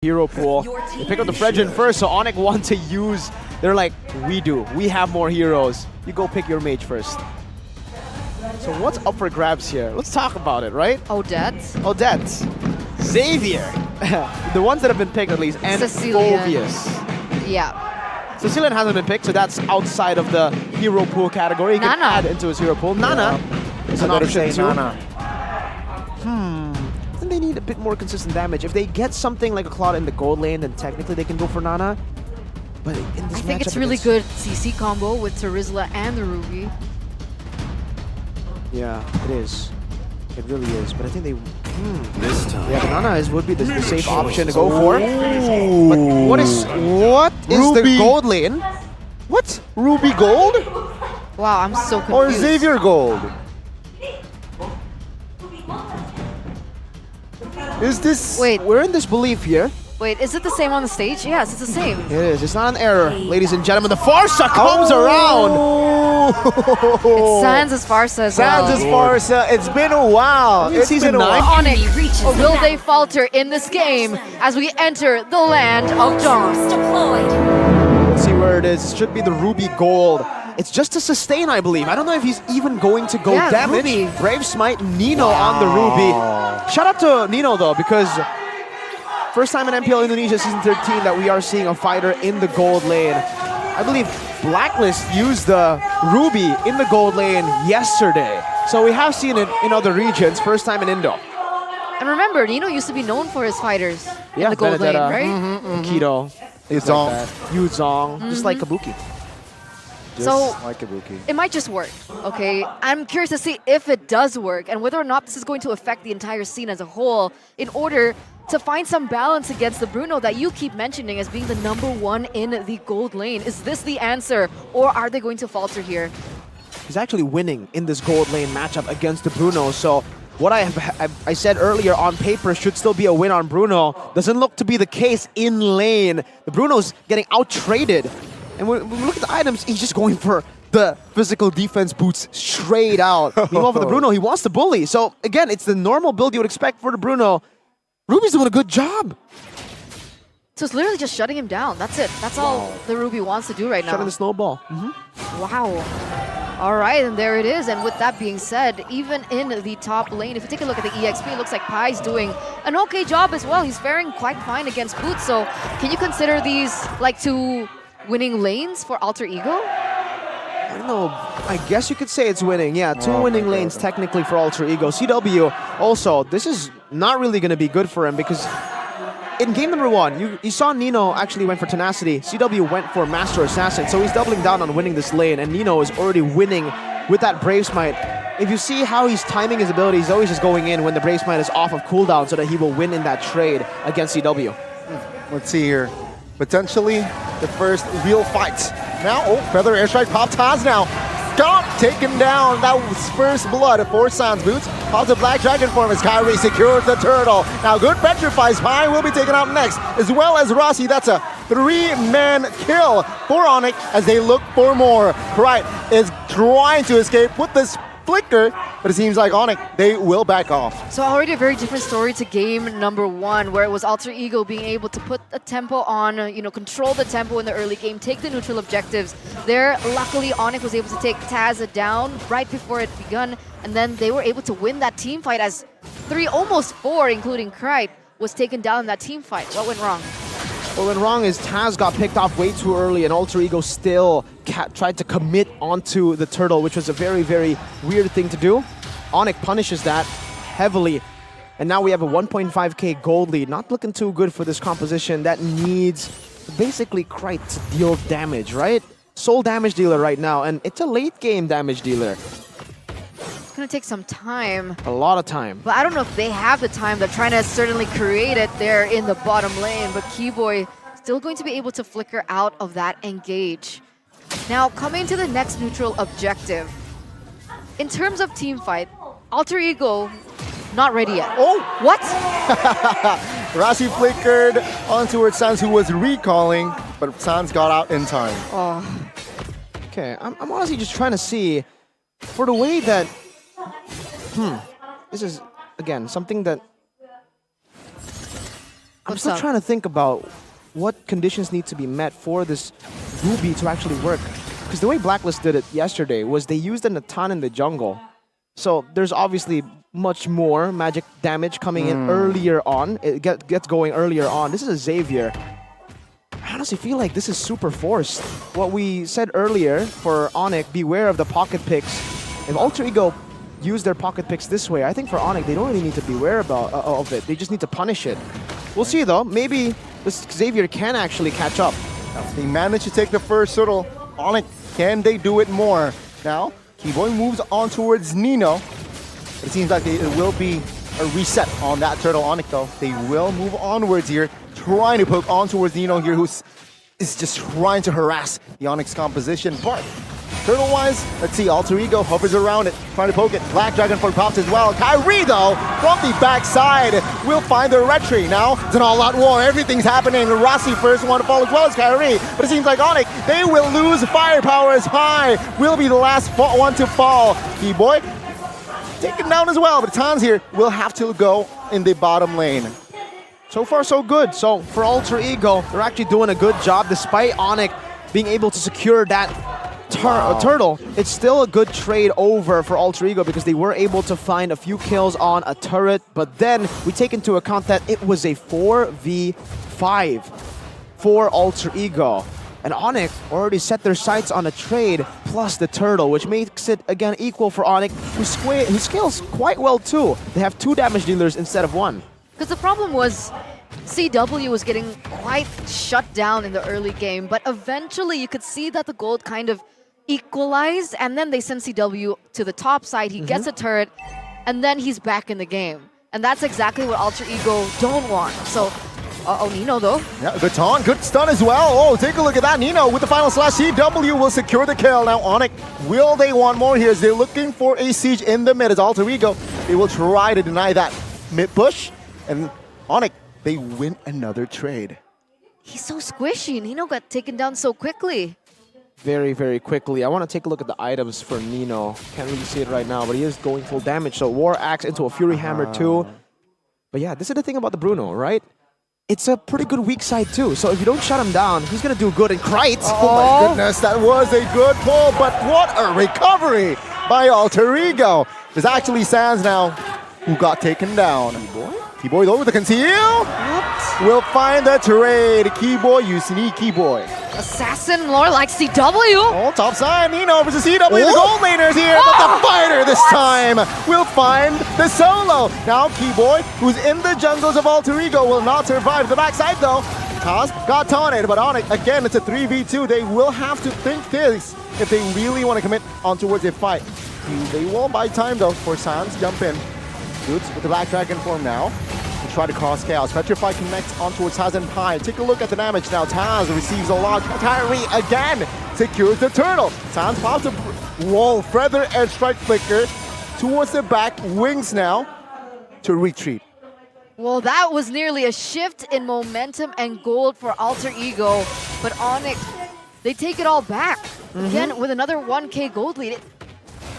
hero pool. They pick up the Fredgen first, so Onic want to use. They're like, we have more heroes. You go pick your mage first. So what's up for grabs here? Let's talk about it, right? Odette. Xavier. The ones that have been picked at least, and Cecilian. Phobius. Yeah. Cecilian hasn't been picked, so that's outside of the hero pool category. He can add into his hero pool. Nana is an option too. I think they need a bit more consistent damage. If they get something like a Claude in the gold lane, then technically they can go for Nana. But in this I think it's really good CC combo with Terizla and the Ruby. Yeah, it is. It really is. But I think they... This time. Yeah, Nana would be the safe option to go for. Ooh. But what is Ruby. the gold lane? What? Ruby Gold Wow, I'm so confused. or Xavier Gold? Is this... Wait, We're in this belief here. wait, is it the same on the stage? Yes, it's the same. It is. It's not an error. Ladies and gentlemen, the Farsa comes around. It's Sans' Farsa as well. Sans' Farsa. It's been a while. It's season been a 9. while. Onic, or will they falter in this game as we enter the land of dawn? Let's see where it is. It should be the Ruby Gold. It's just to sustain, I believe. I don't know if he's even going to go damage. Ruby. Brave Smite, Nino on the Ruby. Shout out to Nino though, because first time in MPL Indonesia Season 13 that we are seeing a fighter in the gold lane. I believe Blacklist used the Ruby in the gold lane yesterday. So we have seen it in other regions, first time in Indo. And remember, Nino used to be known for his fighters in the gold lane, right? Keto, Yuzong. Yuzong, just like Kabuki. So like Kabuki. it might just work, okay? I'm curious to see if it does work and whether or not this is going to affect the entire scene as a whole in order to find some balance against the Bruno that you keep mentioning as being the #1 in the gold lane. Is this the answer, or are they going to falter here? He's actually winning in this gold lane matchup against the Bruno, so what I said earlier on paper should still be a win on Bruno. Doesn't look to be the case in lane. The Bruno's getting out-traded. And when we look at the items, he's just going for the physical defense boots straight out. Meanwhile, for the Bruno, he wants to bully. So again, it's the normal build you would expect for the Bruno. Ruby's doing a good job. So it's literally just shutting him down. That's it. That's all the Ruby wants to do right now. Shutting the snowball. Wow. All right, and there it is. And with that being said, even in the top lane, if you take a look at the EXP, it looks like Pai's doing an okay job as well. He's faring quite fine against Boots. So can you consider these like 2 winning lanes for Alter Ego? I don't know. I guess you could say it's winning. Yeah, 2 winning lanes technically for Alter Ego. CW also, this is not really going to be good for him because in game number 1, you saw Nino actually went for Tenacity. CW went for Master Assassin, so he's doubling down on winning this lane, and Nino is already winning with that Brave Smite. If you see how he's timing his ability, he's always just going in when the Brave Smite is off of cooldown so that he will win in that trade against CW. Let's see here. Potentially the first real fight. Now, Feather Airstrike popped Taz now. Got taken down. That was first blood for Sans Boots. Pops a Black Dragon form as Kyrie secures the turtle. Now, good petrifies. Pi will be taken out next, as well as Rossi. That's a 3-man kill for Onic as they look for more. Krite is trying to escape with this flicker, but it seems like Onic, they will back off. So already a very different story to game number 1, where it was Alter Ego being able to put a tempo on, control the tempo in the early game, take the neutral objectives. There, luckily, Onic was able to take Taz down right before it begun, and then they were able to win that team fight as 3, almost 4, including Krite, was taken down in that team fight. What went wrong? What went wrong is Taz got picked off way too early and Alter Ego still tried to commit onto the turtle, which was a very, very weird thing to do. Onic punishes that heavily. And now we have a 1.5k gold lead. Not looking too good for this composition that needs basically Krite to deal damage, right? Sole damage dealer right now, and it's a late game damage dealer. It's going to take some time. A lot of time. But I don't know if they have the time. They're trying to certainly create it there in the bottom lane, but Keyboy still going to be able to flicker out of that engage. Now, coming to the next neutral objective. In terms of team fight, Alter Ego, not ready yet. Oh! What? Rossi flickered onto Sans, who was recalling, but Sans got out in time. Oh. Okay, I'm honestly just trying to see, for the way that... This is, again, something that I'm What's still up? trying to think about what conditions need to be met for this Ruby to actually work. Because the way Blacklist did it yesterday was they used a Natan in the jungle. So there's obviously much more magic damage coming in earlier on. It gets going earlier on. This is a Xavier. I honestly feel like this is super forced. What we said earlier for Onic, beware of the pocket picks. If Alter Ego use their pocket picks this way, I think for Onic, they don't really need to beware of it. They just need to punish it. We'll see though. Maybe this Xavier can actually catch up. They managed to take the first turtle. Onic, can they do it more? Now, Keyboy moves on towards Nino. It seems like it will be a reset on that turtle. Onic though, they will move onwards here, trying to poke on towards Nino here, who's just trying to harass the Onyx composition. But turtle-wise, let's see, Alter Ego hovers around it, trying to poke it. Black Dragon for pops as well. Kyrie, though, from the backside, will find the retreat. Now, it's an all-out war. Everything's happening. Rossi first one to fall as well as Kyrie. But it seems like Onic, they will lose firepower as high. Will be the last one to fall. Keyboy taken down as well, but Tans here will have to go in the bottom lane. So far, so good. So for Alter Ego, they're actually doing a good job despite Onic being able to secure that turtle. It's still a good trade over for Alter Ego because they were able to find a few kills on a turret, but then we take into account that it was a 4v5 for Alter Ego. And Onic already set their sights on a trade plus the turtle, which makes it again equal for Onic, who scales quite well too. They have 2 damage dealers instead of 1. Because the problem was CW was getting quite shut down in the early game, but eventually you could see that the gold kind of equalized, and then they send CW to the top side. He gets a turret, and then he's back in the game. And that's exactly what Alter Ego don't want. So, Nino though. Yeah, good taunt, good stun as well. Oh, take a look at that. Nino with the final slash. CW will secure the kill. Now Onic, will they want more here? As they're looking for a siege in the mid as Alter Ego. They will try to deny that mid push. And Onic, they win another trade. He's so squishy. Nino got taken down so quickly. Very, very quickly. I want to take a look at the items for Nino. Can't really see it right now, but he is going full damage. So War Axe into a Fury Hammer too. But yeah, this is the thing about the Bruno, right? It's a pretty good weak side too. So if you don't shut him down, he's going to do good. And Krite! Oh my goodness, that was a good pull, but what a recovery by Alter Ego. There's actually Sans now who got taken down. Keyboy though with the conceal. Will find the trade. Keyboy, you sneaky boy. Assassin lore like CW. Oh, top side, Nino versus CW. The gold laners here, but the fighter this time will find the solo. Now Keyboy, who's in the jungles of Alter Ego, will not survive. The backside though, Taz got taunted, but Onic, again, it's a 3v2. They will have to think this if they really want to commit on towards a fight. They won't buy time though for Sans. Jump in. Boots with the Black Dragon form now. To try to cross Chaos. Petrify connects on towards Taz and Pi. Take a look at the damage now. Taz receives a lot. Kyrie again secures the turtle. Sans pops a wall. Feather airstrike flicker towards the back. Wings now to retreat. Well, that was nearly a shift in momentum and gold for Alter Ego. But Onic, they take it all back. Again, with another 1k gold lead.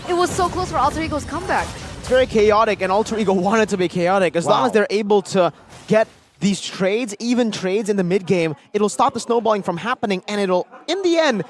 It was so close for Alter Ego's comeback. It's very chaotic, and Alter Ego wanted to be chaotic. As long as they're able to get these trades, even trades in the mid-game, it'll stop the snowballing from happening, and it'll, in the end,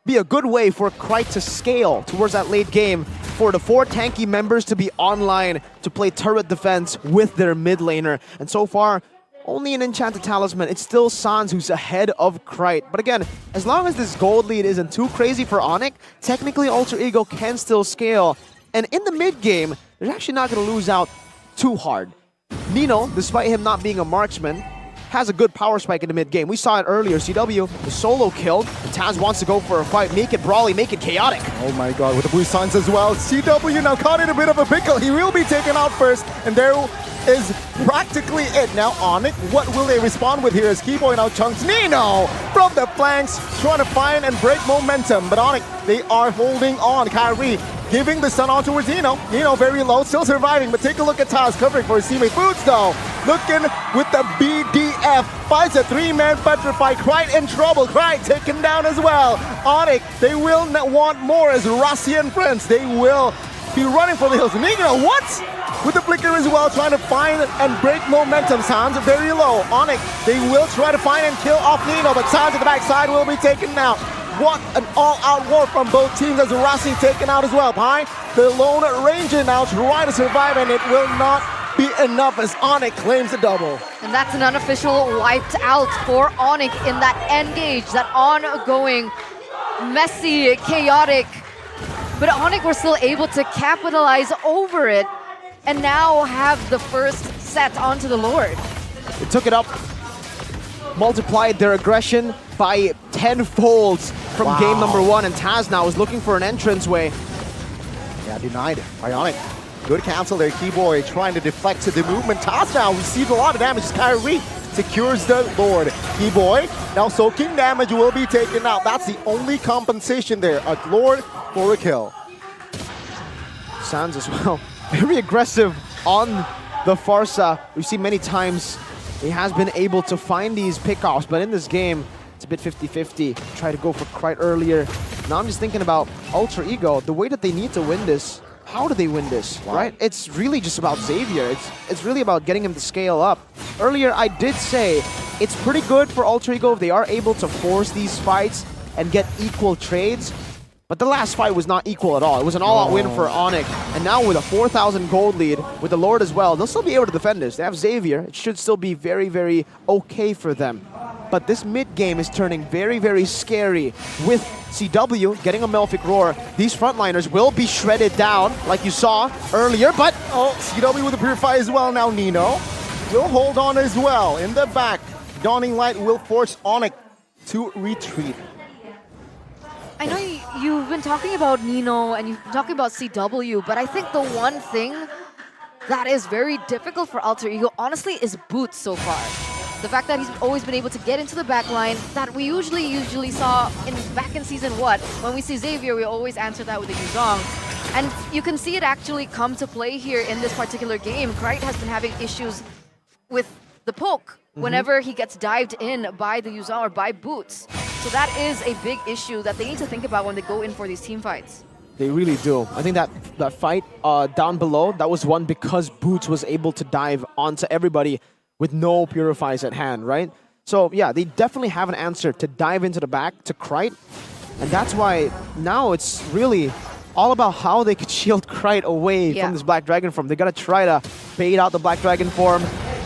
be a good way for Krite to scale towards that late game, for the 4 tanky members to be online to play turret defense with their mid laner. And so far, only an Enchanted Talisman. It's still Sans who's ahead of Krite. But again, as long as this gold lead isn't too crazy for Onic, technically Alter Ego can still scale. And in the mid-game, they're actually not going to lose out too hard. Nino, despite him not being a marksman, has a good power spike in the mid-game. We saw it earlier. CW, the solo killed, and Taz wants to go for a fight. Make it brawly, make it chaotic. Oh my god, with the blue signs as well. CW now caught in a bit of a pickle. He will be taken out first, and there is practically it. Now Onic, what will they respond with here as Keyboy now chunks Nino from the flanks, trying to find and break momentum. But Onic, they are holding on. Kyrie giving the stun on towards Nino. Nino very low, still surviving, but take a look at Taz covering for his teammate Boots though. Looking with the BDF. Finds a 3-man Petrify. Krite in trouble. Krite taken down as well. Onic, they will want more as Rossi and friends. They will be running for the hills. Nino, what? with the flicker as well, trying to find and break momentum. Sounds very low. Onic, they will try to find and kill off Nino, but Sounds at the backside will be taken out. What an all-out war from both teams as Rossi taken out as well. Pi, the Lone Ranger now trying to survive, and it will not be enough as Onic claims the double. And that's an unofficial wiped out for Onic in that engage, that ongoing, messy, chaotic. But Onic were still able to capitalize over it and now have the first set onto the Lord. They took it up, multiplied their aggression by 10-fold from game number 1, and Taz now is looking for an entranceway. Yeah, denied by Onic. Good cancel there, Keyboy trying to deflect to the movement. Taz now received a lot of damage as Kyrie secures the Lord. Keyboy now soaking damage will be taken out. That's the only compensation there. A Lord for a kill. Sans as well, very aggressive on the Farsa. We've seen many times he has been able to find these pickoffs, but in this game, it's a bit 50-50. Try to go for Krite earlier. Now I'm just thinking about Ultra Ego, the way that they need to win this. How do they win this, right? It's really just about Xavier. It's really about getting him to scale up. Earlier, I did say it's pretty good for Ultra Ego if they are able to force these fights and get equal trades. But the last fight was not equal at all. It was an all-out win for Onic. And now with a 4,000 gold lead, with the Lord as well, they'll still be able to defend this. They have Xavier. It should still be very, very okay for them. But this mid-game is turning very, very scary with CW getting a Melphic Roar. These frontliners will be shredded down, like you saw earlier, but... Oh, CW with the Purify as well now. Nino will hold on as well. In the back, Dawning Light will force Onic to retreat. I know you've been talking about Nino and you've been talking about CW, but I think the one thing that is very difficult for Alter Ego, honestly, is Boots so far. The fact that he's always been able to get into the back line that we usually saw back in Season 1. When we see Xavier, we always answer that with a Yuzong. And you can see it actually come to play here in this particular game. Krite has been having issues with the poke whenever he gets dived in by the Yuzong or by Boots. So that is a big issue that they need to think about when they go in for these team fights. They really do. I think that fight down below, that was won because Boots was able to dive onto everybody with no Purifies at hand, right? So yeah, they definitely have an answer to dive into the back to Krite. And that's why now it's really all about how they could shield Krite away from this Black Dragon form. They gotta try to bait out the Black Dragon form,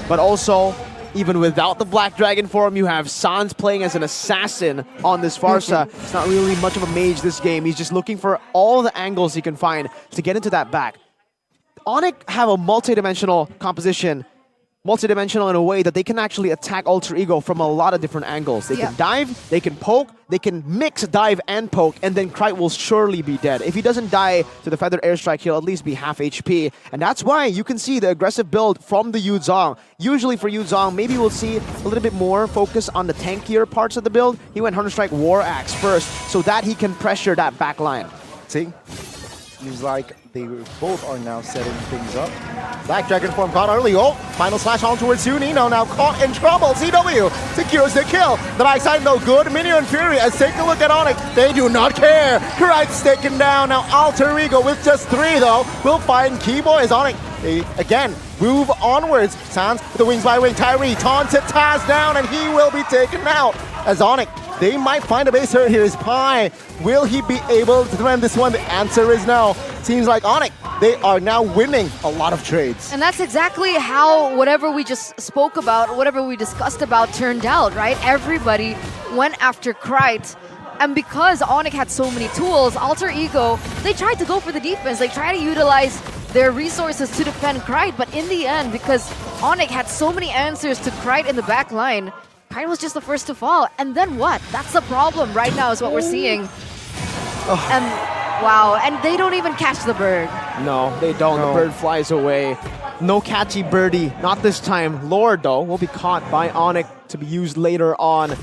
but also, even without the Black Dragon form, you have Sans playing as an assassin on this Farsa. It's not really much of a mage this game. He's just looking for all the angles he can find to get into that back. Onic have a multi-dimensional composition, multi-dimensional in a way that they can actually attack Ultra Ego from a lot of different angles. They can dive, they can poke, they can mix dive and poke, and then Krite will surely be dead. If he doesn't die to the Feathered Airstrike, he'll at least be half HP. And that's why you can see the aggressive build from the Yuzong. Usually for Yuzong, maybe we'll see a little bit more focus on the tankier parts of the build. He went Hunter Strike War Axe first so that he can pressure that back line. See? Seems like they both are now setting things up. Black Dragon form caught early. Oh, final slash on towards Nino now caught in trouble. CW secures the kill. The backside no good. Minion Fury as take a look at Onic. They do not care. Krite's taken down. Now Alter Ego with just 3 though will find Keyboy as Onic. They again move onwards. Sans with the wings by wing. Tyree taunted Taz down and he will be taken out as Onic. They might find a base hurt here. Is Pi. Will he be able to win this one? The answer is no. Seems like Onic, they are now winning a lot of trades. And that's exactly how whatever we just spoke about, whatever we discussed about turned out, right? Everybody went after Krite. And because Onic had so many tools, Alter Ego, they tried to go for the defense. They tried to utilize their resources to defend Krite. But in the end, because Onic had so many answers to Krite in the back line, Krite was just the first to fall. And then what? That's the problem right now is what we're seeing. And wow, and they don't even catch the bird. No, they don't. The bird flies away. No catchy birdie, not this time. Lord, though, will be caught by Onic to be used later on.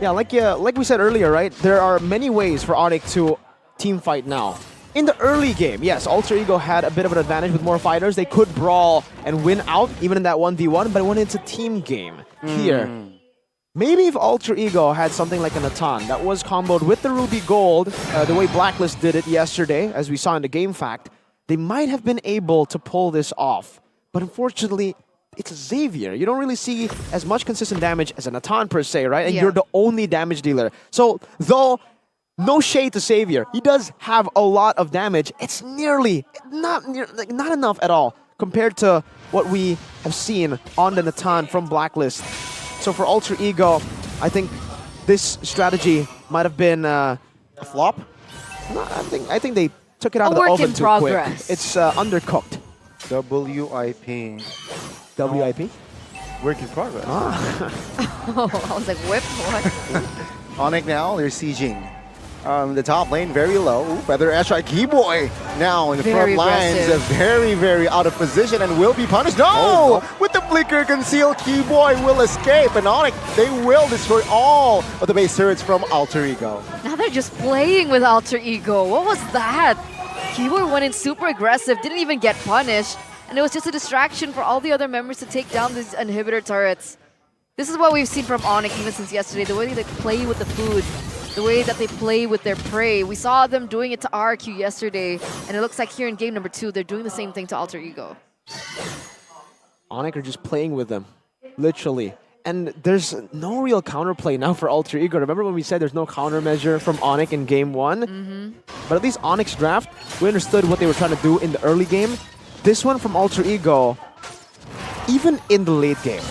Yeah, like we said earlier, right? There are many ways for Onic to team fight now. In the early game, yes, Alter Ego had a bit of an advantage with more fighters. They could brawl and win out, even in that 1v1, but when it's a team game here, maybe if Alter Ego had something like a Natan that was comboed with the Ruby Gold, the way Blacklist did it yesterday, as we saw in the game fact, they might have been able to pull this off. But unfortunately, it's Xavier. You don't really see as much consistent damage as a Natan per se, right? And Yeah. you're the only damage dealer. So, though no shade to Xavier, he does have a lot of damage. It's not enough at all compared to what we have seen on the Natan from Blacklist. So for Alter Ego, I think this strategy might have been A flop? no, I think they took it out A of the work oven in too progress. quick. It's undercooked. WIP. WIP? Work in progress. Oh, I was like, whip? What? Onic now, they're sieging. The top lane very low. Ooh, Feather Airstrike Keyboy now in the Very front lines. aggressive. Very, very out of position and will be punished. No! Oh, With the flicker concealed, Keyboy will escape. And Onic, they will destroy all of the base turrets from Alter Ego. Now they're just playing with Alter Ego. What was that? Keyboard went in super aggressive, didn't even get punished. And it was just a distraction for all the other members to take down these inhibitor turrets. This is what we've seen from Onic even since yesterday. The way they play with the food. The way that they play with their prey. We saw them doing it to RQ yesterday, and it looks like here in game number 2, they're doing the same thing to Alter Ego. Onic are just playing with them, literally. And there's no real counterplay now for Alter Ego. Remember when we said there's no countermeasure from Onic in game 1? But at least Onic's draft, we understood what they were trying to do in the early game. This one from Alter Ego, even in the late game,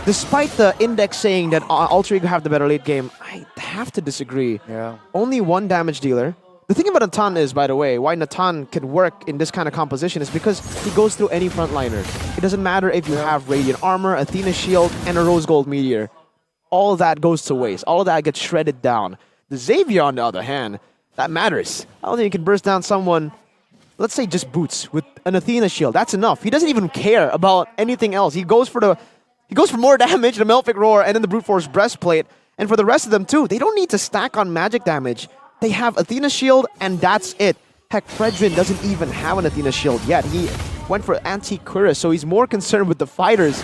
despite the index saying that Alter Ego have the better late game, I have to disagree. Yeah. Only one damage dealer. The thing about Natan is, by the way, why Natan can work in this kind of composition is because he goes through any frontliner. It doesn't matter if you have Radiant Armor, Athena Shield, and a Rose Gold Meteor. All of that goes to waste. All of that gets shredded down. The Xavier, on the other hand, that matters. I don't think you can burst down someone, let's say just Boots, with an Athena Shield. That's enough. He doesn't even care about anything else. He goes for more damage, the Malefic Roar, and then the Brute Force Breastplate. And for the rest of them too, they don't need to stack on magic damage. They have Athena Shield, and that's it. Heck, Fredrin doesn't even have an Athena Shield yet. He went for Anti-Cuirass, so he's more concerned with the fighters.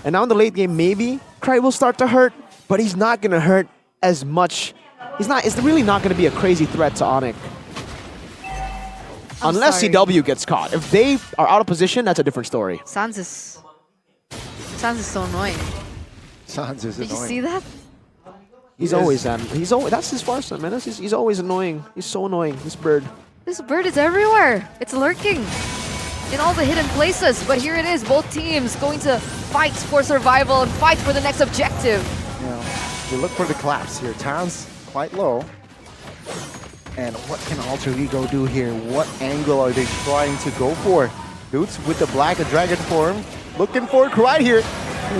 And now in the late game, maybe Cry will start to hurt, but he's not going to hurt as much. It's really not going to be a crazy threat to Onic. Unless sorry. CW gets caught. If they are out of position, that's a different story. Sans is so annoying. Sans is Did you annoying. see that? He's always that's his farce, man. He's always annoying. He's so annoying, this bird. This bird is everywhere. It's lurking in all the hidden places. But here it is, both teams going to fight for survival and fight for the next objective. Yeah. We look for the collapse here. Towns quite low. And what can Alter Ego do here? What angle are they trying to go for? Boots with the black dragon form. Looking for Cry here.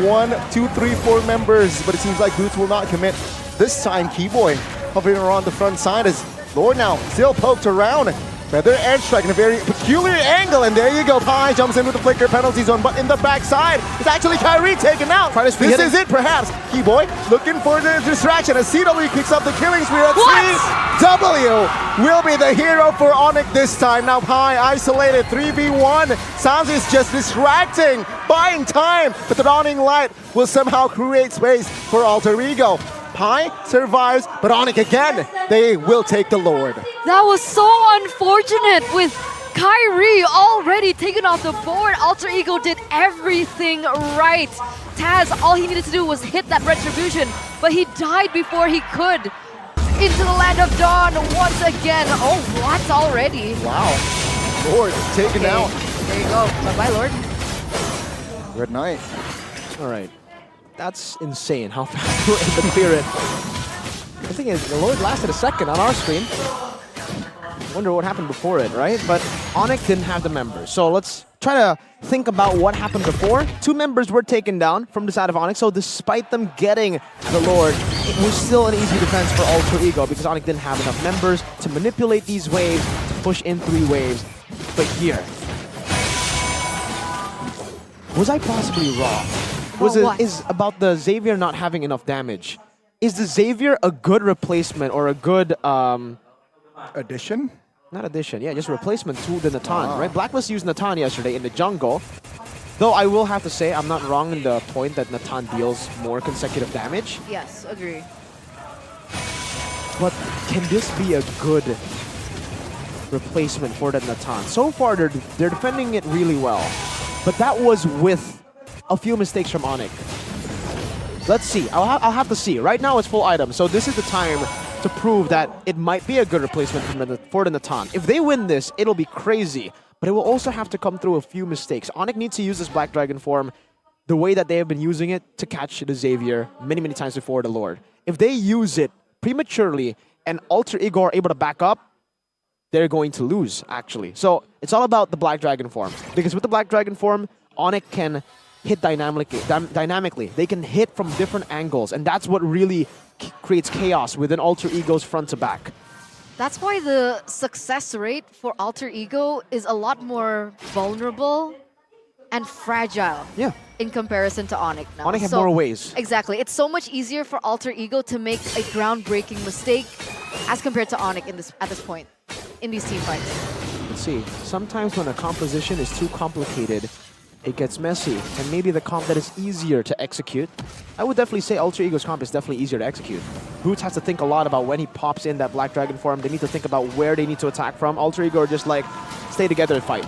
1, 2, 3, 4 members. But it seems like Boots will not commit. This time, Keyboy hovering around the front side as Lord now still poked around. Feather Airstrike in a very peculiar angle, and there you go. Pi jumps in with the flicker penalty zone, but in the backside, it's actually Kyrie taken out. This is it, perhaps. Keyboy looking for the distraction as CW picks up the killing spree at CW will be the hero for Onic this time. Now Pi isolated 3v1. Sounds is just distracting, buying time, but the dawning light will somehow create space for Alter Ego. Pi survives, but Onic again, they will take the Lord. That was so unfortunate with Kyrie already taken off the board. Alter Ego did everything right. Taz, all he needed to do was hit that retribution, but he died before he could. Into the land of dawn once again. Oh, what already? Wow. Lord taken out. There you go. Bye-bye, Lord. Good night. All right. That's insane how fast we were able to clear it. The thing is, the Lord lasted a second on our screen. Wonder what happened before it, right? But Onic didn't have the members. So let's try to think about what happened before. 2 members were taken down from the side of Onic. So despite them getting the Lord, it was still an easy defense for Alter Ego because Onic didn't have enough members to manipulate these waves, to push in 3 waves. But here, was I possibly wrong? Is about the Xavier not having enough damage. Is the Xavier a good replacement or a good Addition? not addition, yeah, just replacement to the Natan, right? Blacklist used Natan yesterday in the jungle. Though I will have to say I'm not wrong in the point that Natan deals more consecutive damage. Yes, agree. But can this be a good replacement for the Natan. So far, they're defending it really well. But that was with a few mistakes from Onic. Let's see. I'll have to see. Right now, it's full item. So this is the time to prove that it might be a good replacement for the Natan. If they win this, it'll be crazy. But it will also have to come through a few mistakes. Onic needs to use this Black Dragon form the way that they have been using it to catch the Xavier many, many times before the Lord. If they use it prematurely and Alter Ego are able to back up, they're going to lose, actually. So it's all about the Black Dragon form. Because with the Black Dragon form, Onic can hit dynamically. They can hit from different angles, and that's what really creates chaos within Alter Ego's front to back. That's why the success rate for Alter Ego is a lot more vulnerable and fragile in comparison to Onic now. Onic have more ways. Exactly. It's so much easier for Alter Ego to make a groundbreaking mistake as compared to Onic at this point in these team fights. Let's see. Sometimes when a composition is too complicated, it gets messy, and maybe the comp that is easier to execute. I would definitely say Alter Ego's comp is definitely easier to execute. Boots has to think a lot about when he pops in that Black Dragon form. They need to think about where they need to attack from. Alter Ego are just like, stay together and fight.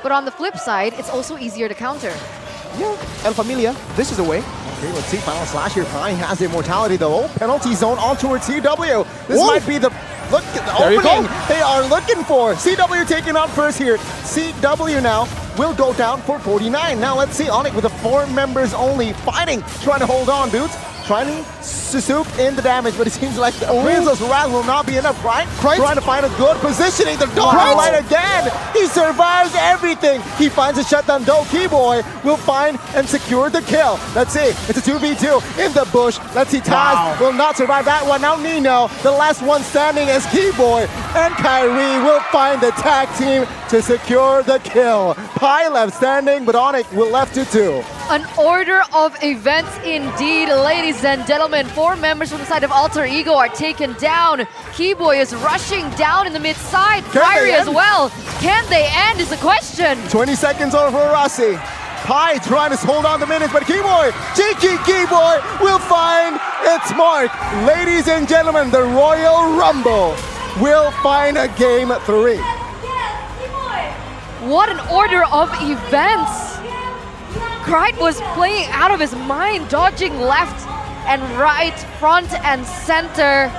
But on the flip side, it's also easier to counter. Yeah, El Familia, this is the way. Okay, let's see. Final slash here. Pi has immortality though. Oh, penalty zone on towards CW. This might be the look at the opening they are looking for. CW taking out first here. CW now will go down for 49. Now let's see Onic with the 4 members only fighting, trying to hold on, Boots. Trying to soup in the damage, but it seems like the Princess Wrath will not be enough, right? Trying to find a good positioning. The dog right again. He survives everything. He finds a shutdown, though. Keyboy will find and secure the kill. Let's see. It's a 2v2 in the bush. Let's see. Taz will not survive that one. Now Nino, the last one standing as Keyboy, and Kyrie will find the tag team to secure the kill. Pi left standing, but Onic will left to 2. An order of events indeed, ladies and gentlemen. 4 members from the side of Alter Ego are taken down. Keyboy is rushing down in the mid-side. Kyrie as well. Can they end is the question. 20 seconds over for Rossi. Pi trying to hold on the minutes, but Keyboy, cheeky Keyboy will find its mark. Ladies and gentlemen, the Royal Rumble will find a game 3. What an order of events. Krite was playing out of his mind, dodging left and right, front and center.